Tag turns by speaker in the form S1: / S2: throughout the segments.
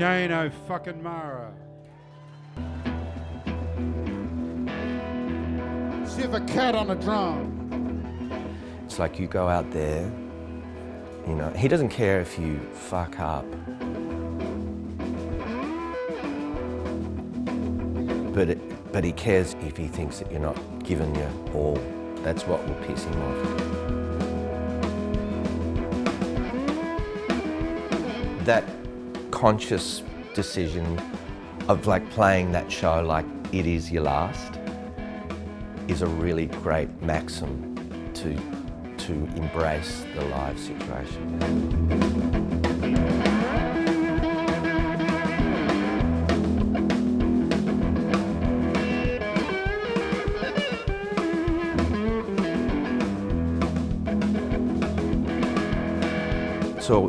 S1: Shane fucking Mara. Shiver Cat on the drum.
S2: It's like you go out there, you know, he doesn't care if you fuck up. But he cares if he thinks that you're not giving your all. That's what will piss him off. That conscious decision of like playing that show like it is your last is a really great maxim to embrace the live situation.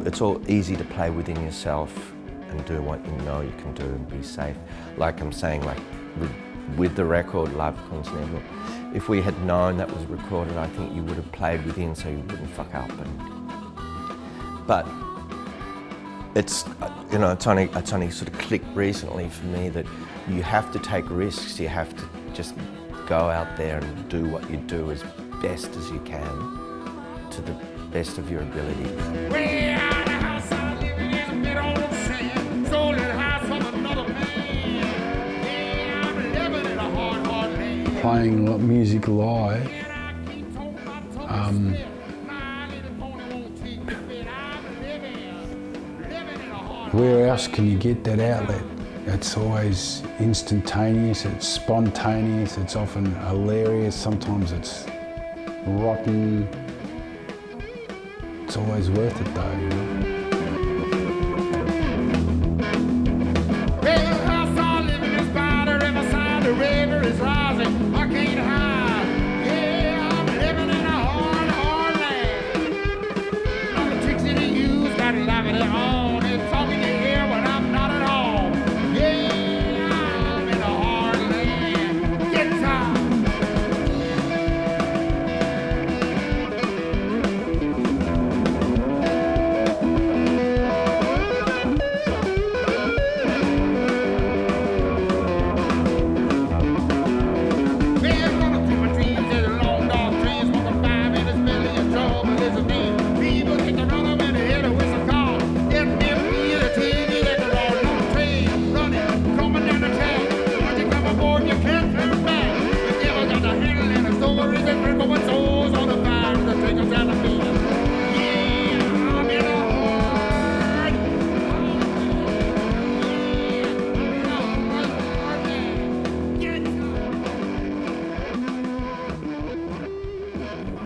S2: It's all easy to play within yourself and do what you know you can do and be safe. Like I'm saying, like with the record, Love Continental, if we had known that was recorded, I think you would have played within so you wouldn't fuck up. But it's, you know, it's only sort of clicked recently for me that you have to take risks. You have to just go out there and do what you do as best as you can to the best of your ability.
S1: Way out the house I live in is a bit on sand. Sold the house from another man. Yeah, I'm living in a hard, hard land.
S3: Playing music live, where else can you get that outlet? It's always instantaneous, it's spontaneous, it's often hilarious, sometimes it's rotten. It's always worth it though, you know?
S1: Well, the house I live in is by the riverside, the river is rising, I can't hide. Yeah, I'm living in a hard, hard land. All the tricks that they use, got laughing at home. They're talking in here when I'm not at home. Yeah, I'm in a hard land. Get tired.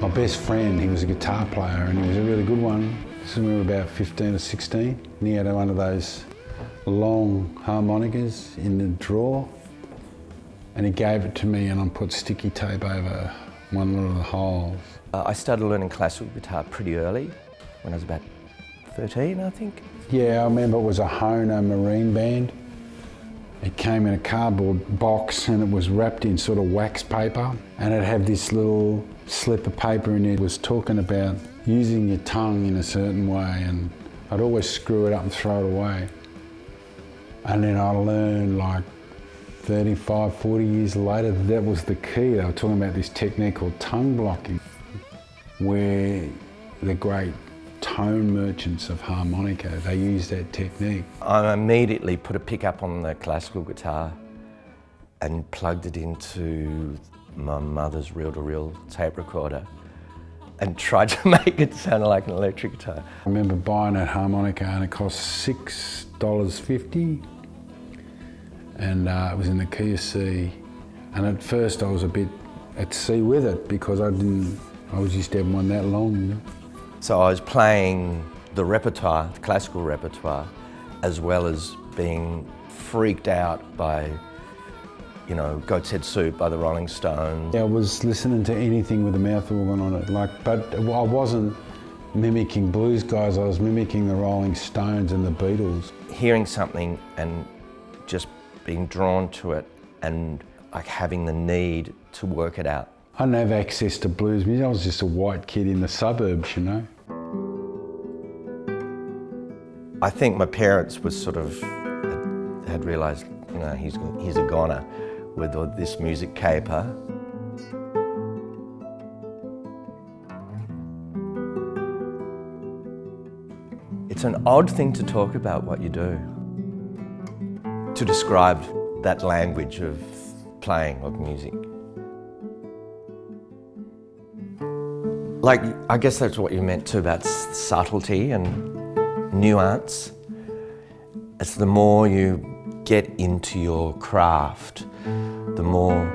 S3: My best friend, he was a guitar player and he was a really good one. So we were about 15 or 16 and he had one of those long harmonicas in the drawer and he gave it to me and I put sticky tape over one of the holes.
S2: I started learning classical guitar pretty early, when I was about 13, I think.
S3: Yeah, I remember it was a Hohner marine band. It came in a cardboard box and it was wrapped in sort of wax paper and it had this little slip of paper in it. It was talking about using your tongue in a certain way and I'd always screw it up and throw it away. And then I learned like 35, 40 years later that was the key. They were talking about this technique called tongue blocking where the great tone merchants of harmonica, they use that technique.
S2: I immediately put a pickup on the classical guitar and plugged it into my mother's reel-to-reel tape recorder and tried to make it sound like an electric guitar.
S3: I remember buying that harmonica and it cost $6.50 and it was in the key of C. And at first I was a bit at sea with it because I was used to having one that long, you know?
S2: So I was playing the repertoire, the classical repertoire, as well as being freaked out by, you know, Goat's Head Soup by the Rolling Stones.
S3: I was listening to anything with a mouth organ on it, but I wasn't mimicking blues guys, I was mimicking the Rolling Stones and the Beatles.
S2: Hearing something and just being drawn to it and like having the need to work it out.
S3: I didn't have access to blues music, I was just a white kid in the suburbs, you know.
S2: I think my parents were sort of had realised, you know, he's a goner with all this music caper. It's an odd thing to talk about what you do, to describe that language of playing of music. Like, I guess that's what you meant too about subtlety and nuance. It's the more you get into your craft, the more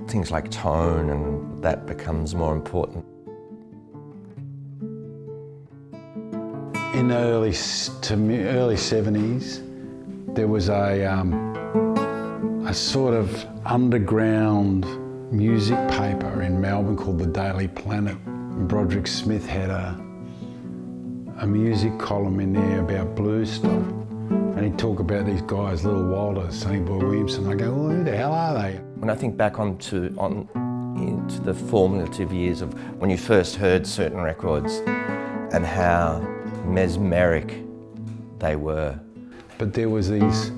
S2: things like tone and that becomes more important.
S3: In the early 70s, there was a sort of underground music paper in Melbourne called the Daily Planet. Broderick Smith had a music column in there about blues stuff. And he'd talk about these guys, Little Walter, Sonny Boy Williamson. I go, well, who the hell are they?
S2: When I think back into the formative years of when you first heard certain records and how mesmeric they were.
S3: But there was these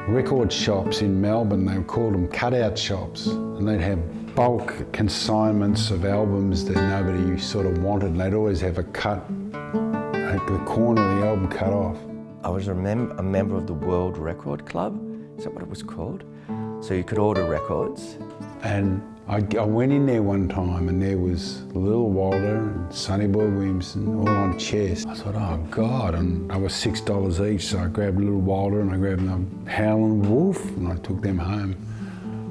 S3: record shops in Melbourne, they called them cutout shops, and they'd have bulk consignments of albums that nobody sort of wanted, and they'd always have a cut, like the corner of the album cut off.
S2: I was a member of the World Record Club, is that what it was called? So you could order records.
S3: And I went in there one time and there was Little Walter and Sonny Boy Williamson all on chairs. I thought, oh God, and they were $6 each, so I grabbed Little Walter and I grabbed Howlin' Wolf and I took them home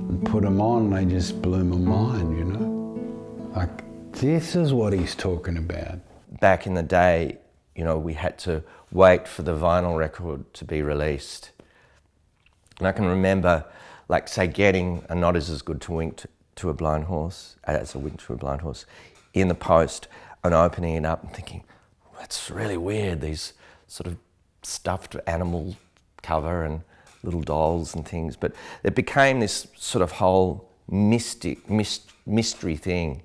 S3: and put them on and they just blew my mind, you know? Like, this is what he's talking about.
S2: Back in the day, you know, we had to wait for the vinyl record to be released. And I can remember, like, say, getting A Knot Is As Good to Wink to a Blind Horse, as a wink to a blind horse, in the post and opening it up and thinking, that's really weird, these sort of stuffed animal cover and little dolls and things. But it became this sort of whole mystery thing.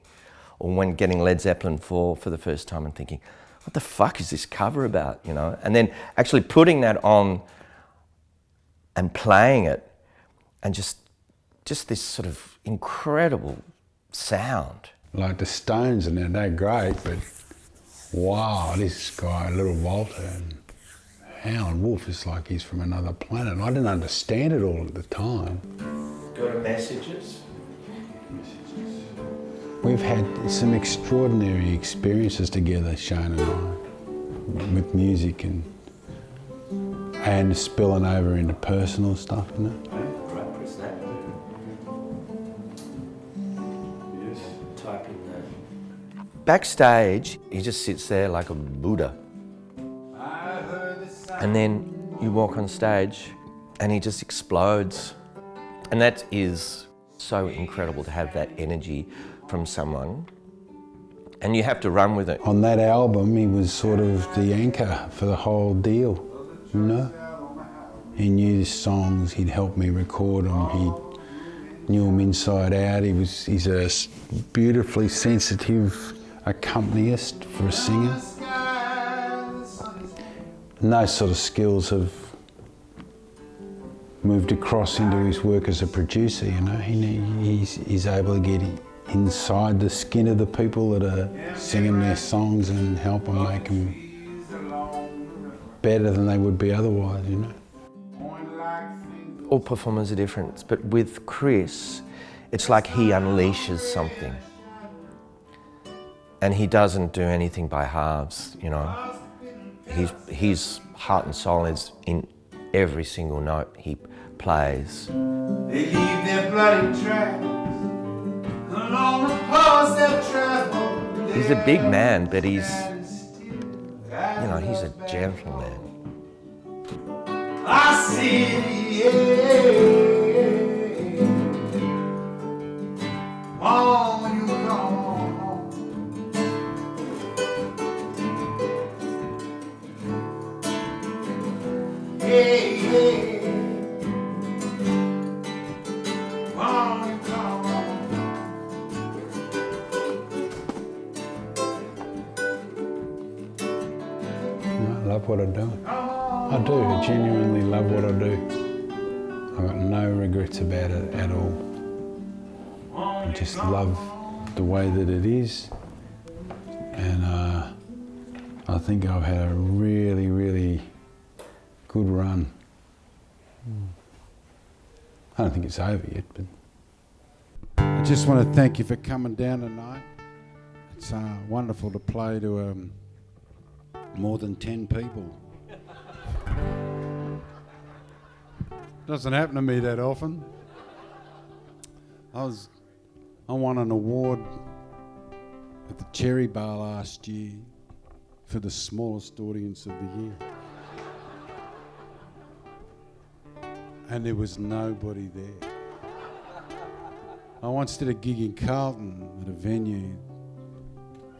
S2: Or when getting Led Zeppelin 4 for the first time and thinking, what the fuck is this cover about, you know? And then actually putting that on and playing it and just this sort of incredible sound.
S3: Like the Stones and they're great, but wow, this guy, Little Walter and Howlin' Wolf is like he's from another planet. I didn't understand it all at the time.
S2: Go to messages.
S3: We've had some extraordinary experiences together, Shane and I, with music and spilling over into personal stuff, you know?
S2: Type in that. Backstage, he just sits there like a Buddha. And then you walk on stage and he just explodes. And that is so incredible to have that energy from someone. And you have to run with it.
S3: On that album, he was sort of the anchor for the whole deal, you know? He knew the songs, he'd help me record them, he knew them inside out. He's a beautifully sensitive accompanist for a singer. And those sort of skills have moved across into his work as a producer, you know. He's able to get inside the skin of the people that are singing their songs and help them make them better than they would be otherwise, you know.
S2: All performers are different, but with Chris, it's like he unleashes something. And he doesn't do anything by halves, you know. His heart and soul is in every single note he plays.
S1: They leave their bloody tracks along the paths they'll travel.
S2: He's a big man, but he's a gentleman.
S1: I see, yeah. Oh, you gone. Hey, hey. Oh, you gone.
S3: I love what I'm doing. I do. I genuinely love what I do. I've got no regrets about it at all. I just love the way that it is, and I think I've had a really, really good run. I don't think it's over yet, but I just want to thank you for coming down tonight. It's wonderful to play to more than 10 people. Doesn't happen to me that often. I won an award at the Cherry Bar last year for the smallest audience of the year. And there was nobody there. I once did a gig in Carlton at a venue.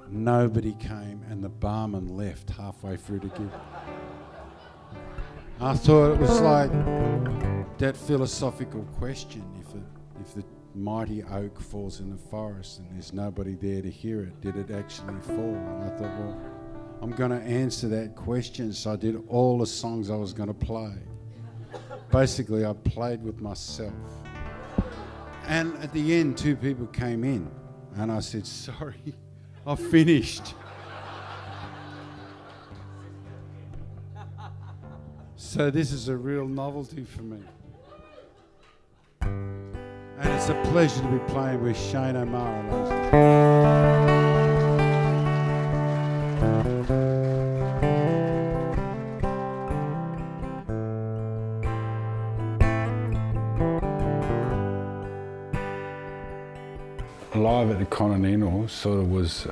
S3: Nobody came and the barman left halfway through the gig. I thought it was like that philosophical question, if the mighty oak falls in the forest and there's nobody there to hear it, did it actually fall? And I thought, well, I'm going to answer that question, so I did all the songs I was going to play. Basically, I played with myself. And at the end, 2 people came in and I said, sorry, I've finished. So this is a real novelty for me. And it's a pleasure to be playing with Shane O'Mara. Live at the Continental sort of was,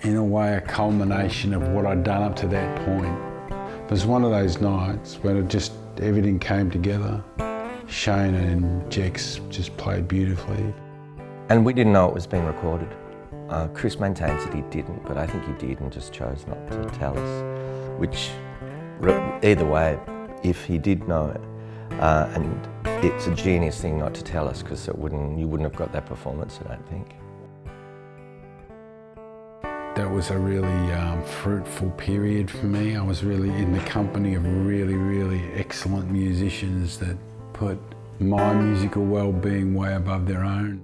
S3: in a way, a culmination of what I'd done up to that point. It was one of those nights when it just, everything came together. Shane and Jex just played beautifully.
S2: And we didn't know it was being recorded. Chris maintains that he didn't, but I think he did and just chose not to tell us. Which, either way, if he did know it, and it's a genius thing not to tell us, because you wouldn't have got that performance, I don't think.
S3: That was a really fruitful period for me. I was really in the company of really, really excellent musicians that put my musical well-being way above their own.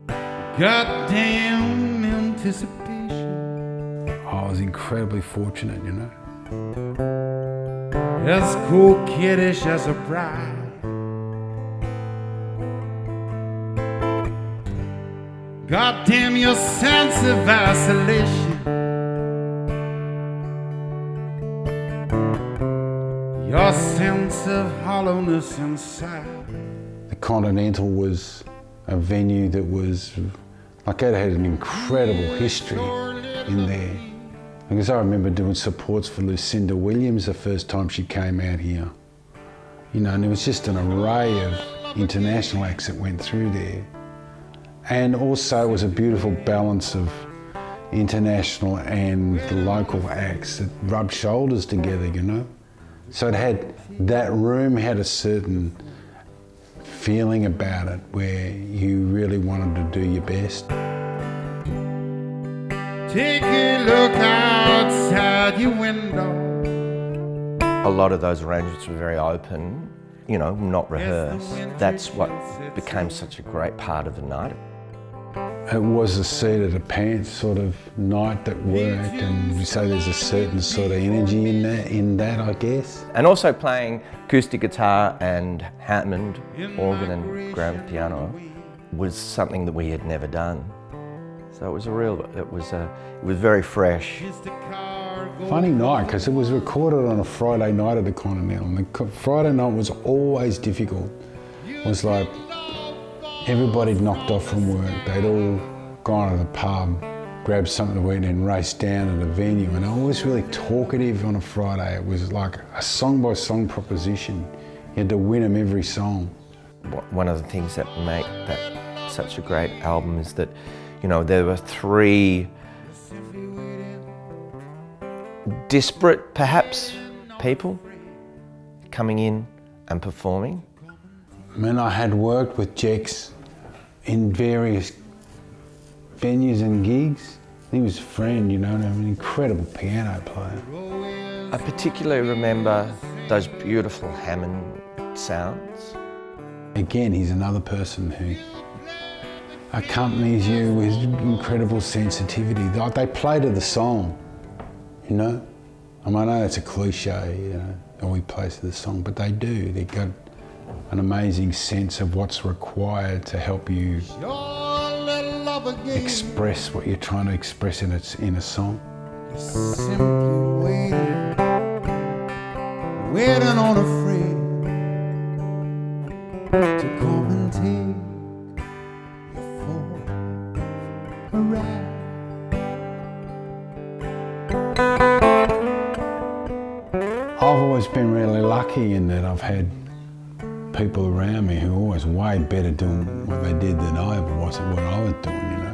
S3: Goddamn anticipation. I was incredibly fortunate, you know. As coquettish as a bride. Goddamn your sense of isolation. Your sense of hollowness inside. The Continental was a venue that was, like, it had an incredible history in there. Because I remember doing supports for Lucinda Williams the first time she came out here. You know, and there was just an array of international acts that went through there. And also it was a beautiful balance of international and the local acts that rubbed shoulders together, you know. So it had, that room had a certain feeling about it where you really wanted to do your best. Take a look outside your window.
S2: A lot of those arrangements were very open, you know, not rehearsed. That's what became such a great part of the night.
S3: It was a seat of the pants sort of night that worked, and so there's a certain sort of energy in that, I guess.
S2: And also playing acoustic guitar and Hammond organ and grand piano was something that we had never done. So it was it was very fresh.
S3: Funny night, because it was recorded on a Friday night at the Continental, and the Friday night was always difficult. It was like, everybody'd knocked off from work, they'd all gone to the pub, grabbed something to eat and raced down to the venue, and I was really talkative on a Friday. It was like a song-by-song proposition. You had to win them every song.
S2: One of the things that make that such a great album is that, you know, there were 3 disparate, perhaps, people coming in and performing.
S3: I mean, I had worked with Jex in various venues and gigs. He was a friend, you know, and an incredible piano player.
S2: I particularly remember those beautiful Hammond sounds.
S3: Again, he's another person who accompanies you with incredible sensitivity. They play to the song, you know? I mean, I know it's a cliche, you know, all he plays to the song, but they do. They've got an amazing sense of what's required to help you express what you're trying to express in a song.
S1: Simply waiting on a friend to come and take you for a ride.
S3: I've always been really lucky in that I've had people around me who are always way better doing what they did than I ever was at what I was doing, you know.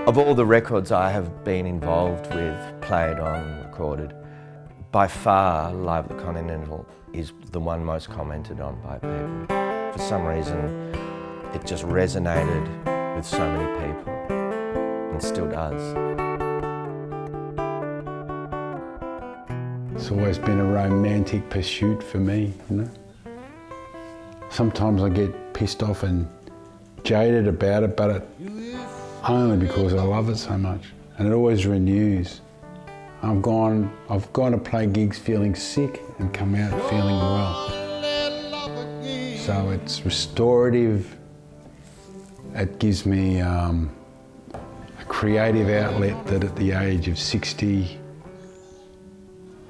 S2: Of all the records I have been involved with, played on, recorded, by far Live at the Continental is the one most commented on by people. For some reason, it just resonated with so many people, and still does.
S3: It's always been a romantic pursuit for me, you know. Sometimes I get pissed off and jaded about it, but only because I love it so much, and it always renews. I've gone to play gigs feeling sick and come out feeling well. So it's restorative. It gives me a creative outlet that at the age of 60,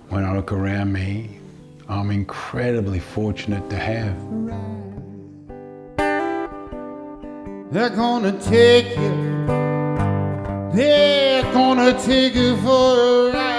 S3: when I look around me, I'm incredibly fortunate to have.
S1: They're gonna take you for a ride.